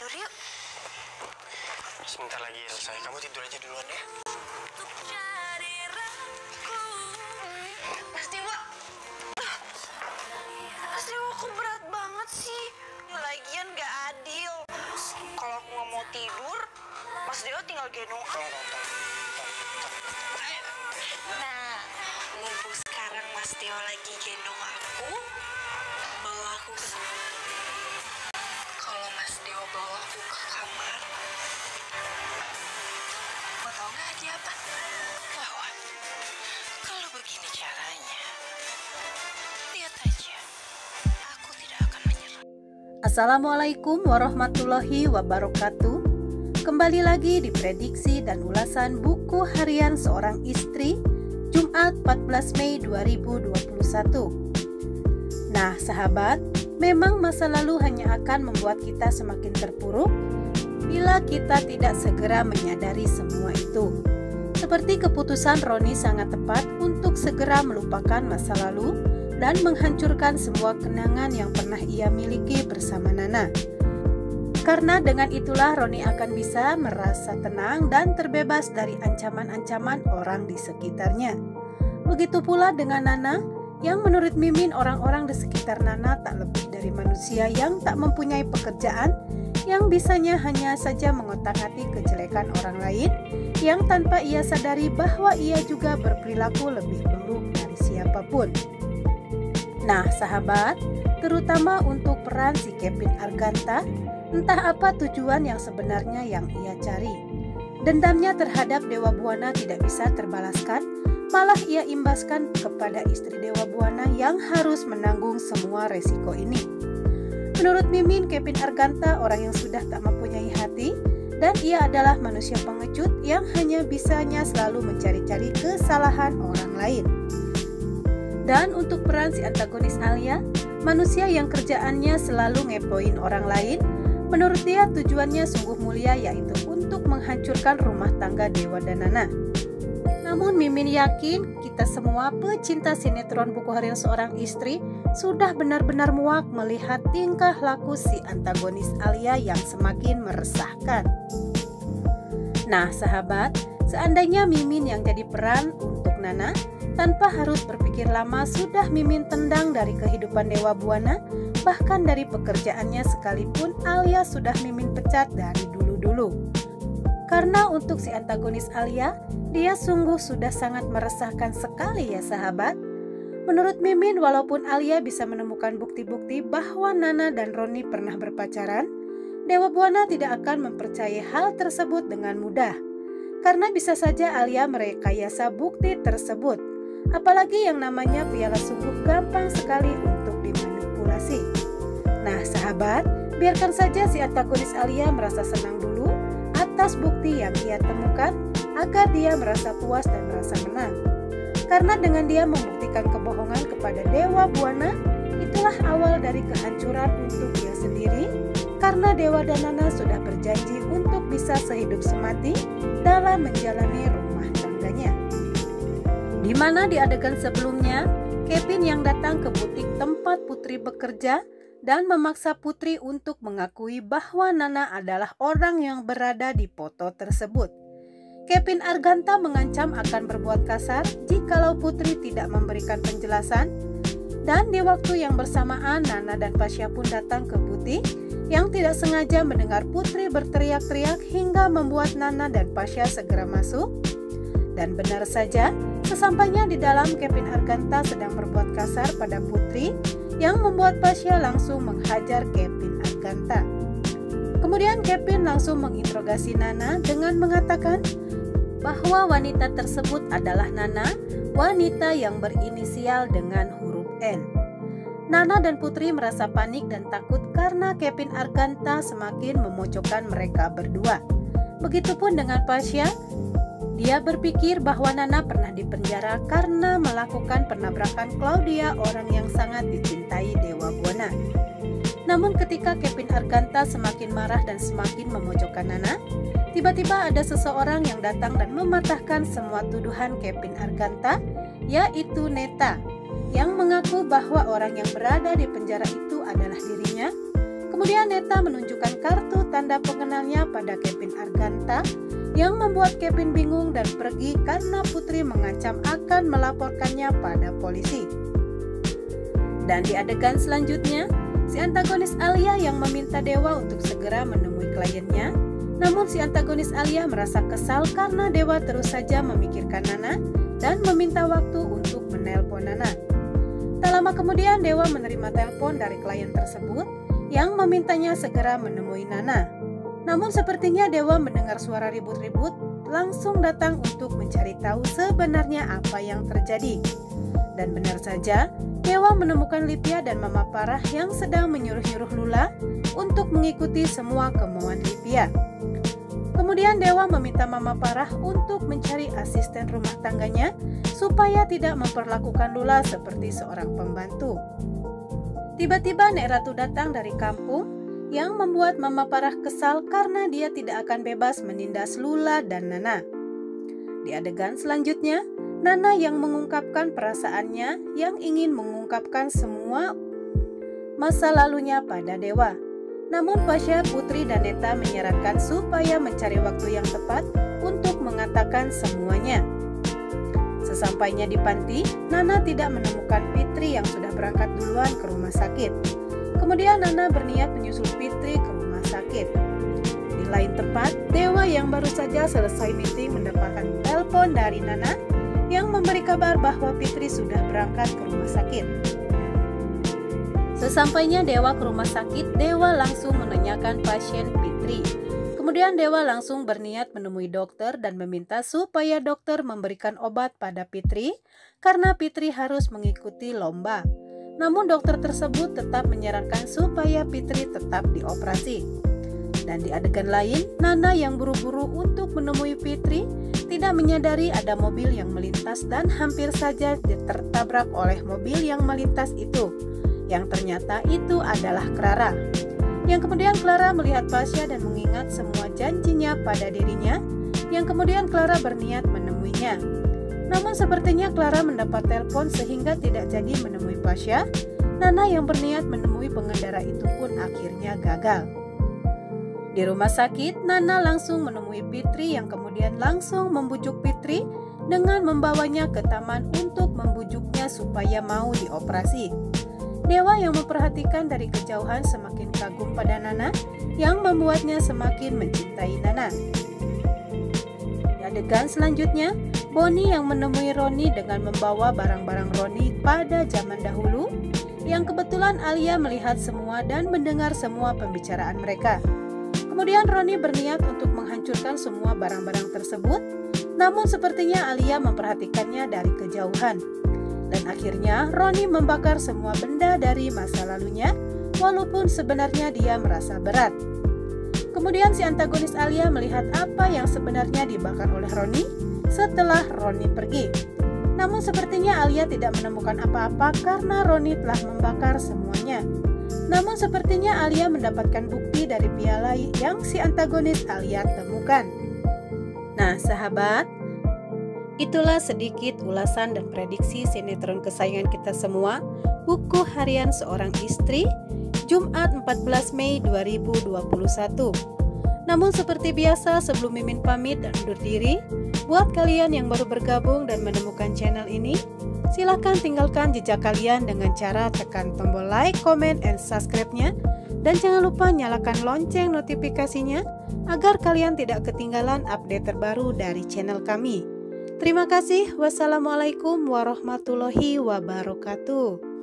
tidur yuk. Sebentar lagi Elsa, kamu tidur aja duluan ya. Mas Dewa. Mas Dewa, kok berat banget sih? Lagian gak adil. Kalau aku nggak mau tidur, Mas Dewa tinggal gendong aku. Nah, mumpung sekarang Mas Dewa lagi gendong aku, bawa aku ke sana. Kalau Mas Dewa bawa aku ke kamar, mau tau nggak hadiah apa? Gawat. Kalau begini caranya, lihat aja, aku tidak akan menyerah. Assalamualaikum warahmatullahi wabarakatuh. Kembali lagi di prediksi dan ulasan buku harian seorang istri, Jumat 14 Mei 2021. Nah sahabat, memang masa lalu hanya akan membuat kita semakin terpuruk bila kita tidak segera menyadari semua itu. Seperti keputusan Roni sangat tepat untuk segera melupakan masa lalu dan menghancurkan semua kenangan yang pernah ia miliki bersama Nana. Karena dengan itulah Roni akan bisa merasa tenang dan terbebas dari ancaman-ancaman orang di sekitarnya. Begitu pula dengan Nana, yang menurut Mimin orang-orang di sekitar Nana tak lebih dari manusia yang tak mempunyai pekerjaan, yang bisanya hanya saja mengotak-atik kejelekan orang lain, yang tanpa ia sadari bahwa ia juga berperilaku lebih buruk dari siapapun. Nah sahabat, terutama untuk peran si Kevin Arganta, entah apa tujuan yang sebenarnya yang ia cari. Dendamnya terhadap Dewa Buana tidak bisa terbalaskan, malah ia imbaskan kepada istri Dewa Buana yang harus menanggung semua resiko ini. Menurut Mimin, Kevin Arganta orang yang sudah tak mempunyai hati, dan ia adalah manusia pengecut yang hanya bisanya selalu mencari-cari kesalahan orang lain. Dan untuk peran si antagonis Alia, manusia yang kerjaannya selalu ngepoin orang lain, menurut dia tujuannya sungguh mulia, yaitu untuk menghancurkan rumah tangga Dewa dan Nana. Namun Mimin yakin kita semua pecinta sinetron buku harian seorang istri sudah benar-benar muak melihat tingkah laku si antagonis Alia yang semakin meresahkan. Nah sahabat, seandainya Mimin yang jadi peran untuk Nana, tanpa harus berpikir lama sudah Mimin tendang dari kehidupan Dewa Buana, bahkan dari pekerjaannya sekalipun Alia sudah Mimin pecat dari dulu-dulu. Karena untuk si antagonis Alia, dia sungguh sudah sangat meresahkan sekali ya sahabat. Menurut Mimin, walaupun Alia bisa menemukan bukti-bukti bahwa Nana dan Roni pernah berpacaran, Dewa Buana tidak akan mempercayai hal tersebut dengan mudah. Karena bisa saja Alia merekayasa bukti tersebut. Apalagi yang namanya piala sungguh gampang sekali untuk dimanipulasi. Nah sahabat, biarkan saja si antagonis Alia merasa senang dulu atas bukti yang ia temukan, agar dia merasa puas dan merasa menang. Karena dengan dia membuktikan kebohongan kepada Dewa Buana, itulah awal dari kehancuran untuk dia sendiri, karena Dewa dan Nana sudah berjanji untuk bisa sehidup semati dalam menjalani rumah tangganya. Di mana di adegan sebelumnya, Kevin yang datang ke butik tempat Putri bekerja dan memaksa Putri untuk mengakui bahwa Nana adalah orang yang berada di foto tersebut. Kevin Arganta mengancam akan berbuat kasar jikalau Putri tidak memberikan penjelasan, dan di waktu yang bersamaan Nana dan Pasha pun datang ke butik yang tidak sengaja mendengar Putri berteriak-teriak hingga membuat Nana dan Pasha segera masuk. Dan benar saja, sesampainya di dalam, Kevin Arganta sedang berbuat kasar pada Putri yang membuat Pasha langsung menghajar Kevin Arganta. Kemudian Kevin langsung menginterogasi Nana dengan mengatakan bahwa wanita tersebut adalah Nana, wanita yang berinisial dengan huruf N. Nana dan Putri merasa panik dan takut karena Kevin Arganta semakin memojokkan mereka berdua. Begitupun dengan Pasha. Dia berpikir bahwa Nana pernah dipenjara karena melakukan penabrakan Claudia, orang yang sangat dicintai Dewa Buana. Namun ketika Kevin Arganta semakin marah dan semakin memojokkan Nana, tiba-tiba ada seseorang yang datang dan mematahkan semua tuduhan Kevin Arganta, yaitu Neta, yang mengaku bahwa orang yang berada di penjara itu adalah dirinya. Kemudian Neta menunjukkan kartu tanda pengenalnya pada Kevin Arganta yang membuat Kevin bingung dan pergi karena Putri mengancam akan melaporkannya pada polisi. Dan di adegan selanjutnya, si antagonis Alia yang meminta Dewa untuk segera menemui kliennya. Namun si antagonis Alia merasa kesal karena Dewa terus saja memikirkan Nana dan meminta waktu untuk menelpon Nana. Tak lama kemudian Dewa menerima telepon dari klien tersebut yang memintanya segera menemui Nana. Namun sepertinya Dewa mendengar suara ribut-ribut, langsung datang untuk mencari tahu sebenarnya apa yang terjadi. Dan benar saja, Dewa menemukan Lipia dan Mama Parah yang sedang menyuruh-nyuruh Lula untuk mengikuti semua kemauan Lipia. Kemudian Dewa meminta Mama Parah untuk mencari asisten rumah tangganya supaya tidak memperlakukan Lula seperti seorang pembantu. Tiba-tiba Nek Ratu datang dari kampung yang membuat Mama Parah kesal karena dia tidak akan bebas menindas Lula dan Nana. Di adegan selanjutnya, Nana yang mengungkapkan perasaannya yang ingin mengungkapkan semua masa lalunya pada Dewa. Namun Pasha, Putri, dan Neta menyarankan supaya mencari waktu yang tepat untuk mengatakan semuanya. Sesampainya di panti, Nana tidak menemukan Fitri yang sudah berangkat duluan ke rumah sakit. Kemudian Nana berniat menyusul Fitri ke rumah sakit. Di lain tempat, Dewa yang baru saja selesai meeting mendapatkan telepon dari Nana yang memberi kabar bahwa Fitri sudah berangkat ke rumah sakit. Sesampainya Dewa ke rumah sakit, Dewa langsung menanyakan pasien Fitri. Kemudian Dewa langsung berniat menemui dokter dan meminta supaya dokter memberikan obat pada Fitri karena Fitri harus mengikuti lomba. Namun dokter tersebut tetap menyarankan supaya Fitri tetap dioperasi. Dan di adegan lain, Nana yang buru-buru untuk menemui Fitri tidak menyadari ada mobil yang melintas dan hampir saja tertabrak oleh mobil yang melintas itu. Yang ternyata itu adalah Clara. Yang kemudian Clara melihat Pasha dan mengingat semua janjinya pada dirinya, yang kemudian Clara berniat menemuinya. Namun sepertinya Clara mendapat telepon sehingga tidak jadi menemui Pasha. Nana yang berniat menemui pengendara itu pun akhirnya gagal. Di rumah sakit, Nana langsung menemui Fitri yang kemudian langsung membujuk Fitri dengan membawanya ke taman untuk membujuknya supaya mau dioperasi. Dewa yang memperhatikan dari kejauhan semakin kagum pada Nana yang membuatnya semakin mencintai Nana. Di adegan selanjutnya, Bonnie yang menemui Roni dengan membawa barang-barang Roni pada zaman dahulu yang kebetulan Alia melihat semua dan mendengar semua pembicaraan mereka. Kemudian Roni berniat untuk menghancurkan semua barang-barang tersebut, namun sepertinya Alia memperhatikannya dari kejauhan. Dan akhirnya Roni membakar semua benda dari masa lalunya, walaupun sebenarnya dia merasa berat. Kemudian si antagonis Alia melihat apa yang sebenarnya dibakar oleh Roni setelah Roni pergi. Namun sepertinya Alia tidak menemukan apa-apa karena Roni telah membakar semuanya. Namun sepertinya Alia mendapatkan bukti dari piala yang si antagonis Alia temukan. Nah sahabat, itulah sedikit ulasan dan prediksi sinetron kesayangan kita semua, Buku Harian Seorang Istri, Jumat 14 Mei 2021. Namun seperti biasa sebelum Mimin pamit dan undur diri, buat kalian yang baru bergabung dan menemukan channel ini, silahkan tinggalkan jejak kalian dengan cara tekan tombol like, comment, and subscribe-nya. Dan jangan lupa nyalakan lonceng notifikasinya agar kalian tidak ketinggalan update terbaru dari channel kami. Terima kasih. Wassalamualaikum warahmatullahi wabarakatuh.